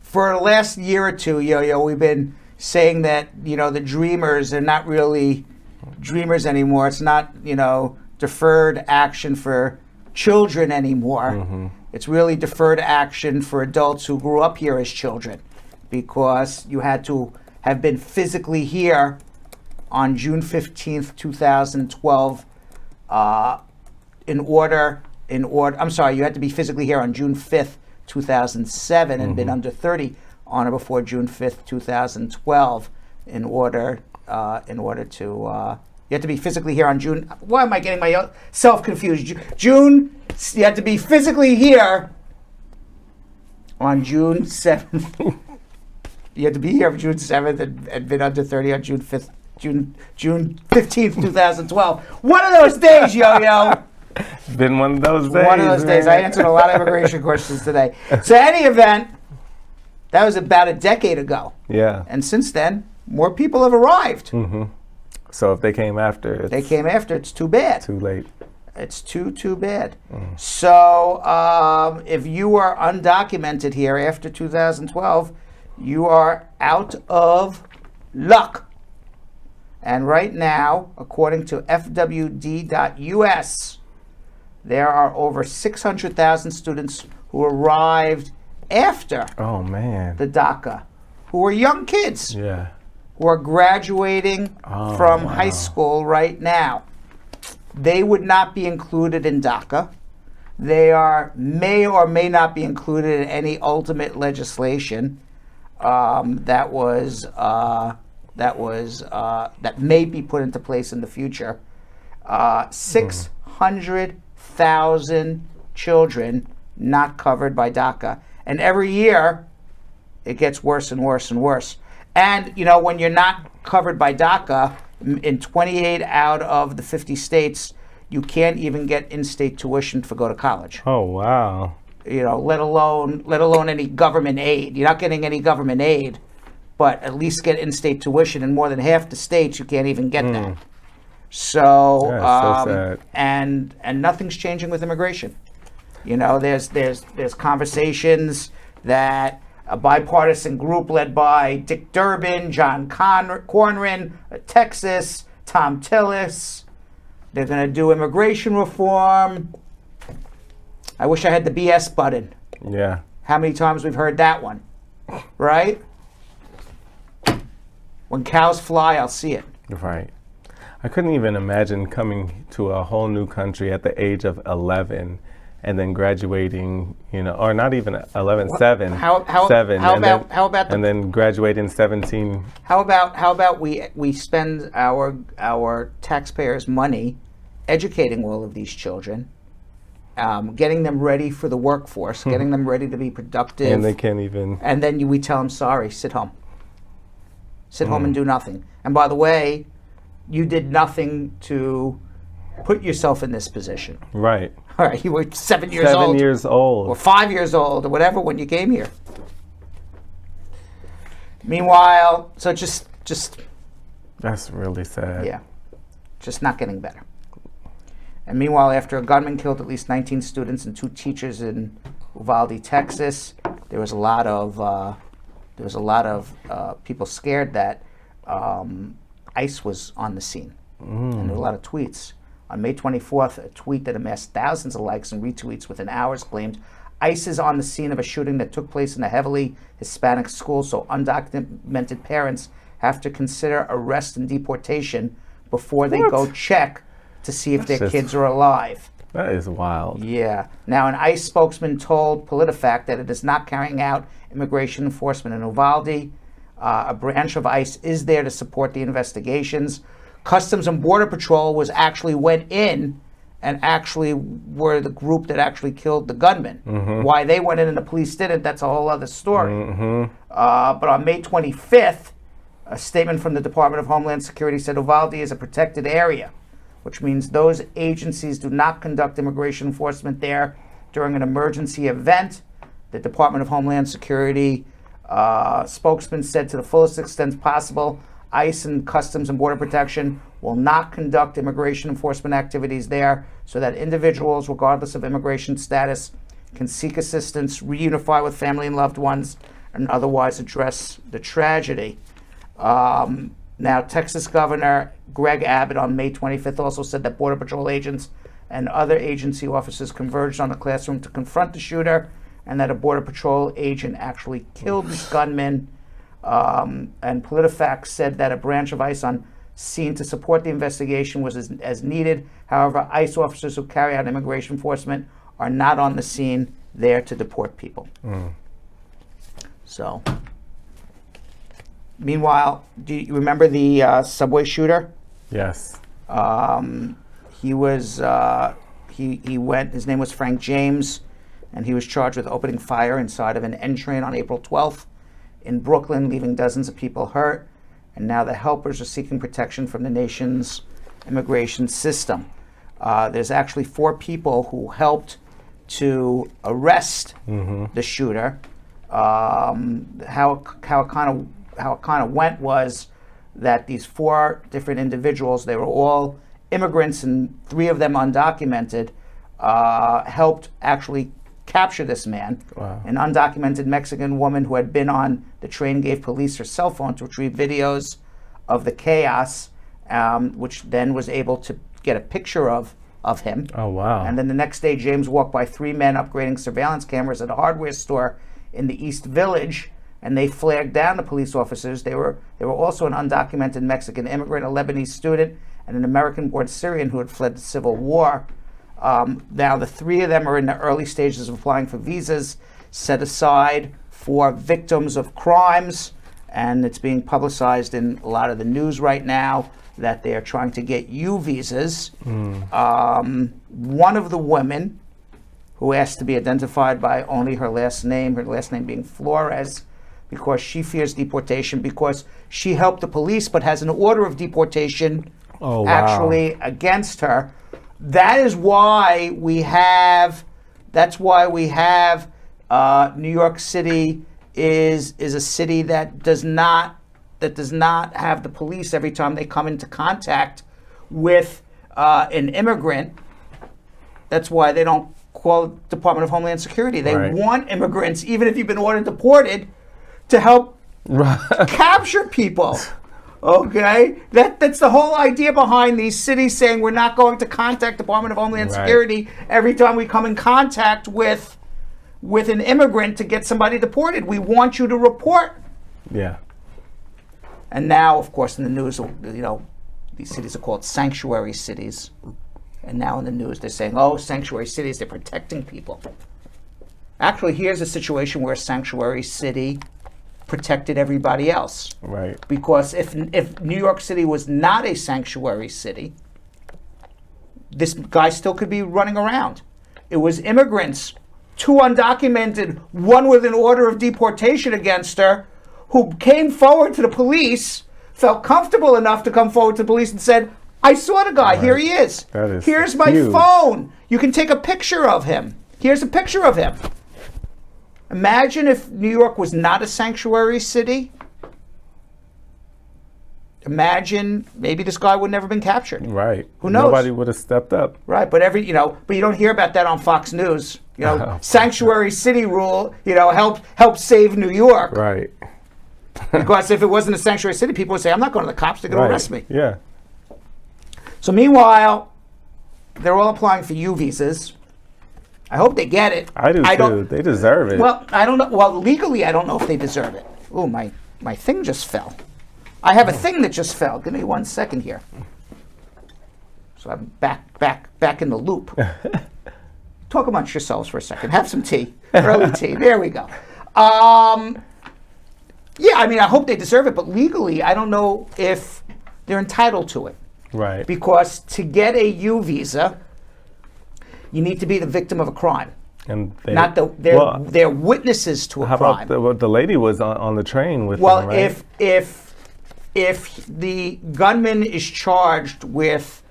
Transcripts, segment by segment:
for the last year or two, we've been saying that, the dreamers are not really dreamers anymore. It's not, deferred action for children anymore. Mm-hmm. It's really deferred action for adults who grew up here as children, because you had to have been physically here on June 15th, 2012, you had to be physically here on June 5th, 2007 and been under 30 on or before June 5th, 2012 in order to you had to be physically here on June. Why am I getting myself confused? You had to be physically here on June 7th. You had to be here on June 7th and been under 30 on June 5th, June 15th, 2012. One of those days, yo-yo. It's been one of those days. One of those days. I answered a lot of immigration questions today. So any event, that was about a decade ago. Yeah. And since then, more people have arrived. Mm-hmm. So if they came after, it's too bad. Too late. It's too bad. So if you are undocumented here after 2012, you are out of luck. And right now, according to FWD.US, there are over 600,000 students who arrived after the DACA, who are young kids. Yeah. Who are graduating from high school right now. They would not be included in DACA. They may or may not be included in any ultimate legislation that may be put into place in the future. 600,000 children not covered by DACA, and every year it gets worse and worse and worse. And, when you're not covered by DACA, in 28 out of the 50 states, you can't even get in-state tuition to go to college. Oh, wow. Let alone any government aid. You're not getting any government aid, but at least get in-state tuition. In more than half the states, you can't even get that. So, so sad. And nothing's changing with immigration. There's conversations that a bipartisan group led by Dick Durbin, John Cornyn, Texas, Tom Tillis. They're going to do immigration reform. I wish I had the BS button. Yeah. How many times we've heard that one, right? When cows fly, I'll see it. Right. I couldn't even imagine coming to a whole new country at the age of 11 and then graduating, or not even 11, 7. How about then graduating 17. How about we spend our taxpayers' money educating all of these children, getting them ready for the workforce, getting them ready to be productive. And they can't even. And then we tell them, sorry, sit home. Sit home and do nothing. And by the way, you did nothing to put yourself in this position. Right. All right, you were 7 years old. 7 years old. Or 5 years old, or whatever, when you came here. Meanwhile, so just... That's really sad. Yeah. Just not getting better. And meanwhile, after a gunman killed at least 19 students and 2 teachers in Uvalde, Texas, there was a lot of people scared that ICE was on the scene. And there were a lot of tweets. On May 24th, a tweet that amassed thousands of likes and retweets within hours claimed, ICE is on the scene of a shooting that took place in a heavily Hispanic school, so undocumented parents have to consider arrest and deportation before they go check to see if their kids are alive. That is wild. Yeah. Now, an ICE spokesman told PolitiFact that it is not carrying out immigration enforcement in Uvalde. A branch of ICE is there to support the investigations. Customs and Border Patrol went in and actually were the group that actually killed the gunman. Why they went in and the police didn't, that's a whole other story. But on May 25th, a statement from the Department of Homeland Security said Uvalde is a protected area, which means those agencies do not conduct immigration enforcement there during an emergency event. The Department of Homeland Security spokesman said, to the fullest extent possible, ICE and Customs and Border Protection will not conduct immigration enforcement activities there so that individuals, regardless of immigration status, can seek assistance, reunify with family and loved ones, and otherwise address the tragedy. Now, Texas Governor Greg Abbott on May 25th also said that Border Patrol agents and other agency officers converged on the classroom to confront the shooter, and that a Border Patrol agent actually killed this gunman. And PolitiFact said that a branch of ICE on scene to support the investigation was as needed. However, ICE officers who carry out immigration enforcement are not on the scene there to deport people. So, meanwhile, do you remember the subway shooter? Yes. He was, he went, his name was Frank James, and he was charged with opening fire inside of an N train on April 12th in Brooklyn, leaving dozens of people hurt. And now the helpers are seeking protection from the nation's immigration system. There's actually 4 people who helped to arrest the shooter. How it kind of went was that these 4 different individuals, they were all immigrants and 3 of them undocumented, helped actually capture this man. Wow. An undocumented Mexican woman who had been on the train gave police her cell phone to retrieve videos of the chaos, which then was able to get a picture of him. Oh, wow. And then the next day, James walked by 3 men upgrading surveillance cameras at a hardware store in the East Village, and they flagged down the police officers. They were also an undocumented Mexican immigrant, a Lebanese student, and an American-born Syrian who had fled the civil war. Now, the 3 of them are in the early stages of applying for visas set aside for victims of crimes, and it's being publicized in a lot of the news right now that they are trying to get U visas. One of the women, who asked to be identified by only her last name being Flores, because she fears deportation, because she helped the police but has an order of deportation actually against her. That is why we have, New York City is a city that does not have the police every time they come into contact with an immigrant. That's why they don't call the Department of Homeland Security. They want immigrants, even if you've been ordered deported, to help capture people. Okay, that's the whole idea behind these cities saying we're not going to contact Department of Homeland Security every time we come in contact with an immigrant to get somebody deported. We want you to report. Yeah. And now, of course, in the news, these cities are called sanctuary cities. And now in the news, they're saying, sanctuary cities, they're protecting people. Actually, here's a situation where a sanctuary city protected everybody else. Right. Because if New York City was not a sanctuary city, this guy still could be running around. It was immigrants, 2 undocumented, 1 with an order of deportation against her, who came forward to the police, felt comfortable enough to come forward to the police and said, I saw the guy, here he is. Here's my phone. You can take a picture of him. Here's a picture of him. Imagine if New York was not a sanctuary city. Imagine maybe this guy would never been captured. Right. Who knows? Nobody would have stepped up. Right, but but you don't hear about that on Fox News. Sanctuary city rule, help save New York. Right. Because if it wasn't a sanctuary city, people would say, I'm not going to the cops, they're going to arrest me. Yeah. So meanwhile, they're all applying for U visas. I hope they get it. I do too. They deserve it. Well, I don't know. Well, legally, I don't know if they deserve it. Oh, my thing just fell. I have a thing that just fell. Give me 1 second here. So I'm back in the loop. Talk amongst yourselves for a second. Have some tea. Early tea. There we go. Yeah, I hope they deserve it, but legally, I don't know if they're entitled to it. Right. Because to get a U visa, you need to be the victim of a crime. And they're witnesses to a crime. How about the lady was on the train with them, right? If the gunman is charged with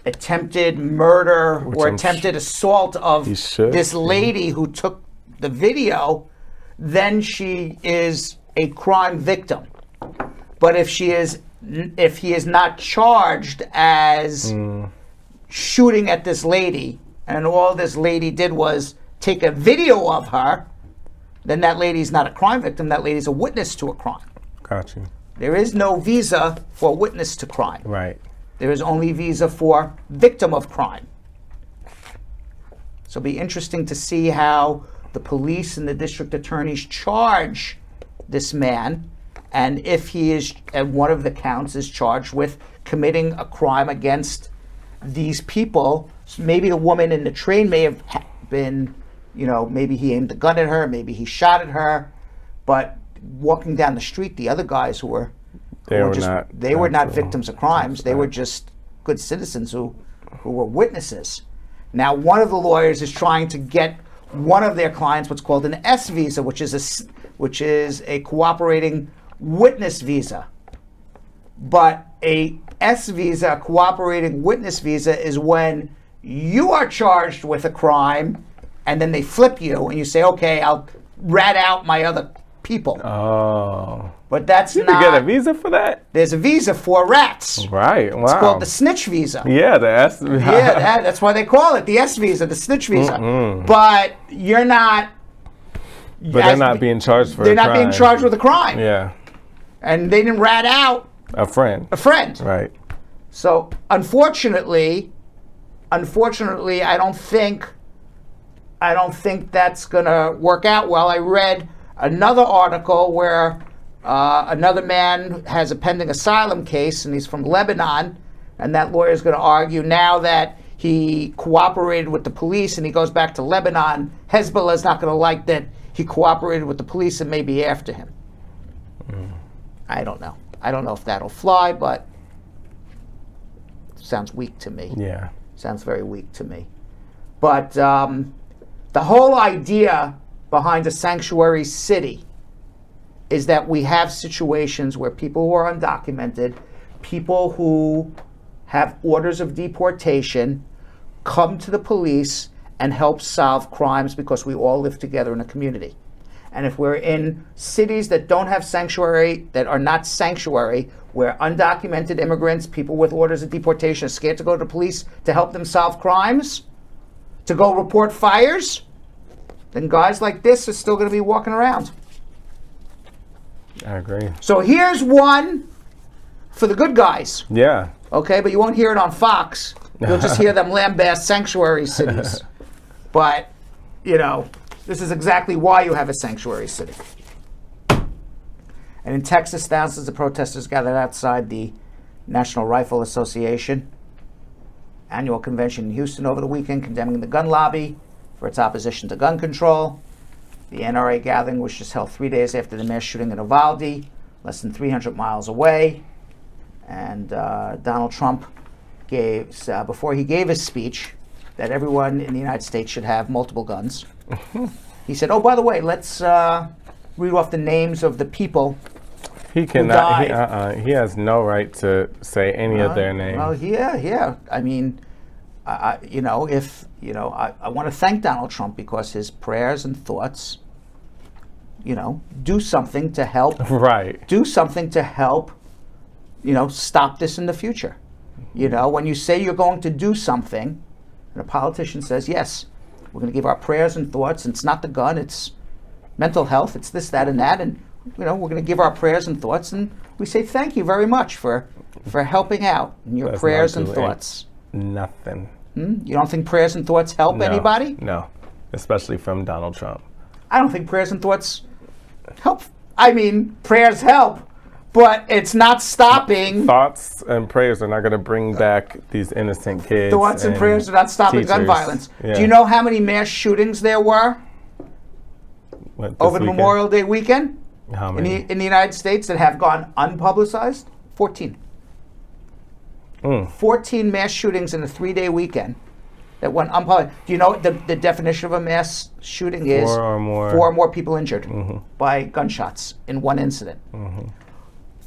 attempted murder or attempted assault of this lady who took the video, then she is a crime victim. But if he is not charged as shooting at this lady, and all this lady did was take a video of her, then that lady's not a crime victim. That lady's a witness to a crime. Got you. There is no visa for witness to crime. Right. There is only visa for victim of crime. So it'll be interesting to see how the police and the district attorneys charge this man, and if he is, and one of the counts is charged with committing a crime against these people. So maybe the woman in the train may have been, maybe he aimed a gun at her, maybe he shot at her, but walking down the street, the other guys who were not victims of crimes. They were just good citizens who were witnesses. Now, one of the lawyers is trying to get one of their clients what's called an S visa, which is a cooperating witness visa. But a S visa, a cooperating witness visa, is when you are charged with a crime and then they flip you and you say, okay, I'll rat out my other people. Oh. But that's you not... You get a visa for that? There's a visa for rats. Right, wow. It's called the snitch visa. Yeah, the S visa. Yeah, that's why they call it the S visa, the snitch visa. Mm-mm. But you're not... But they're not being charged for a crime. They're not being charged with a crime. Yeah. And they didn't rat out... A friend. Right. So, unfortunately, I don't think that's going to work out well. I read another article where another man has a pending asylum case, and he's from Lebanon, and that lawyer is going to argue now that he cooperated with the police and he goes back to Lebanon. Hezbollah is not going to like that he cooperated with the police and may be after him. I don't know. I don't know if that'll fly, but it sounds weak to me. Yeah. Sounds very weak to me. But the whole idea behind a sanctuary city is that we have situations where people who are undocumented, people who have orders of deportation, come to the police and help solve crimes because we all live together in a community. And if we're in cities that don't have sanctuary, that are not sanctuary, where undocumented immigrants, people with orders of deportation are scared to go to the police to help them solve crimes, to go report fires, then guys like this are still going to be walking around. I agree. So here's one for the good guys. Yeah. Okay, but you won't hear it on Fox. You'll just hear them lambast sanctuary cities. But, this is exactly why you have a sanctuary city. And in Texas, thousands of protesters gathered outside the National Rifle Association annual convention in Houston over the weekend, condemning the gun lobby for its opposition to gun control. The NRA gathering was just held 3 days after the mass shooting in Uvalde, less than 300 miles away. And Donald Trump gave, before he gave his speech, that everyone in the United States should have multiple guns. He said, oh, by the way, let's read off the names of the people He cannot. He has no right to say any of their names. Well, yeah. I mean, I want to thank Donald Trump because his prayers and thoughts, do something to help. Right. Do something to help, stop this in the future. When you say you're going to do something, and a politician says, yes, we're going to give our prayers and thoughts, and it's not the gun, it's mental health, it's this, that, and that, and we're going to give our prayers and thoughts, and we say thank you very much for helping out in your prayers and thoughts. Nothing. You don't think prayers and thoughts help anybody? No, especially from Donald Trump. I don't think prayers and thoughts help. I mean, prayers help, but it's not stopping. Thoughts and prayers are not going to bring back these innocent kids. Thoughts and prayers are not stopping gun violence. Yeah. Do you know how many mass shootings there were over the Memorial Day weekend? How many? In the United States that have gone unpublicized? 14. 14 mass shootings in a 3-day weekend that went unpublicized. Do you know what the definition of a mass shooting is? 4 or more. 4 or more people injured by gunshots in one incident.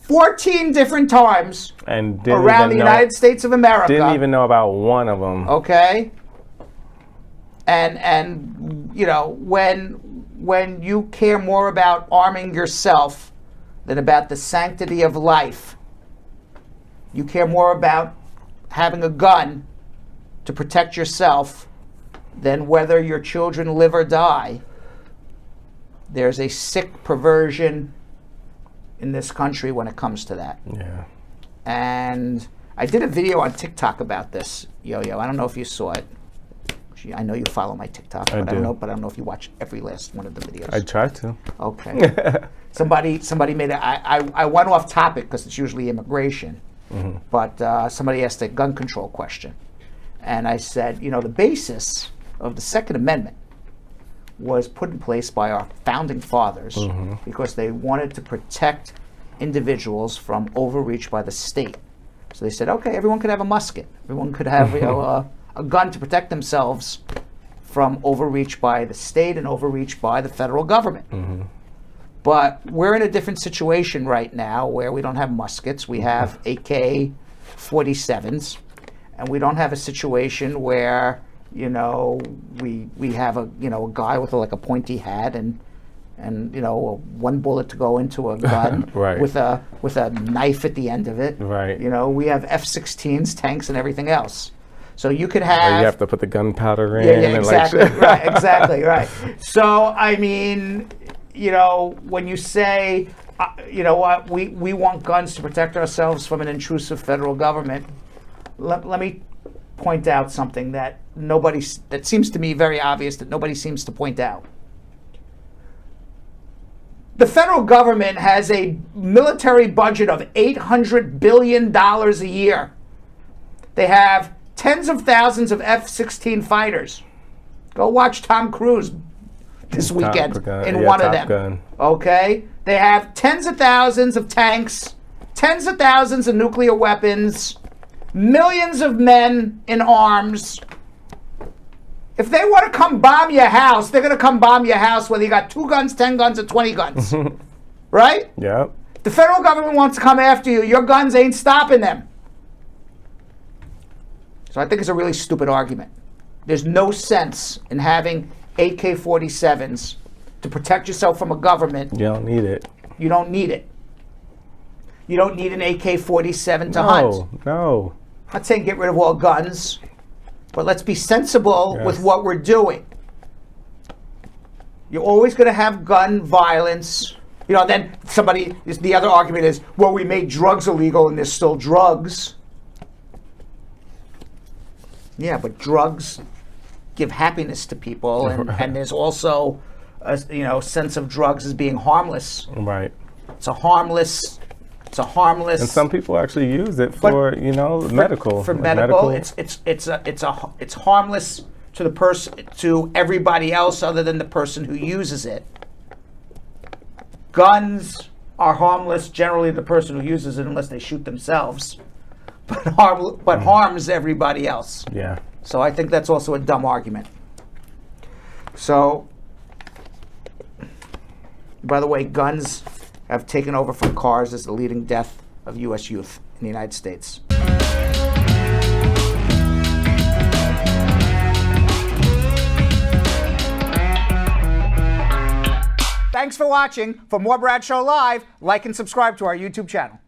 14 different times around the United States of America. Didn't even know about one of them. Okay. And when you care more about arming yourself than about the sanctity of life, you care more about having a gun to protect yourself then whether your children live or die, there's a sick perversion in this country when it comes to that. Yeah. And I did a video on TikTok about this, Yo-Yo. I don't know if you saw it. I know you follow my TikTok, but I don't know if you watch every last one of the videos. I try to. Okay. somebody made it. I went off topic because it's usually immigration, but somebody asked a gun control question, and I said, the basis of the Second Amendment was put in place by our founding fathers because they wanted to protect individuals from overreach by the state. So they said, okay, everyone could have a musket. Everyone could have a gun to protect themselves from overreach by the state and overreach by the federal government. But we're in a different situation right now where we don't have muskets. We have AK-47s, and we don't have a situation where we have a guy with a pointy hat and one bullet to go into a gun right. with a knife at the end of it. Right. We have F-16s, tanks, and everything else. So you could have. You have to put the gunpowder in. Yeah, exactly. Right, exactly, right. So I mean, when you say, we want guns to protect ourselves from an intrusive federal government, let me point out something that seems to me very obvious that nobody seems to point out. The federal government has a military budget of $800 billion a year. They have tens of thousands of F-16 fighters. Go watch Tom Cruise this weekend in one of them. Gun. Okay? They have tens of thousands of tanks, tens of thousands of nuclear weapons, millions of men in arms. If they want to come bomb your house, they're going to come bomb your house whether you got 2 guns, 10 guns, or 20 guns. Right? Yeah. The federal government wants to come after you. Your guns ain't stopping them. So I think it's a really stupid argument. There's no sense in having AK-47s to protect yourself from a government. You don't need it. You don't need it. You don't need an AK-47 to hunt. No. I'm not saying get rid of all guns, but let's be sensible with what we're doing. You're always going to have gun violence. Then the other argument is, well, we made drugs illegal and there's still drugs. Yeah, but drugs give happiness to people, and there's also a sense of drugs as being harmless. Right. It's a harmless. And some people actually use it for medical. For medical, it's harmless to the person, to everybody else other than the person who uses it. Guns are harmless generally to the person who uses it unless they shoot themselves. But harms everybody else. Yeah. So I think that's also a dumb argument. So, by the way, guns have taken over from cars as the leading death of U.S. youth in the United States. Thanks for watching. For more Bradshaw Live, like and subscribe to our YouTube channel.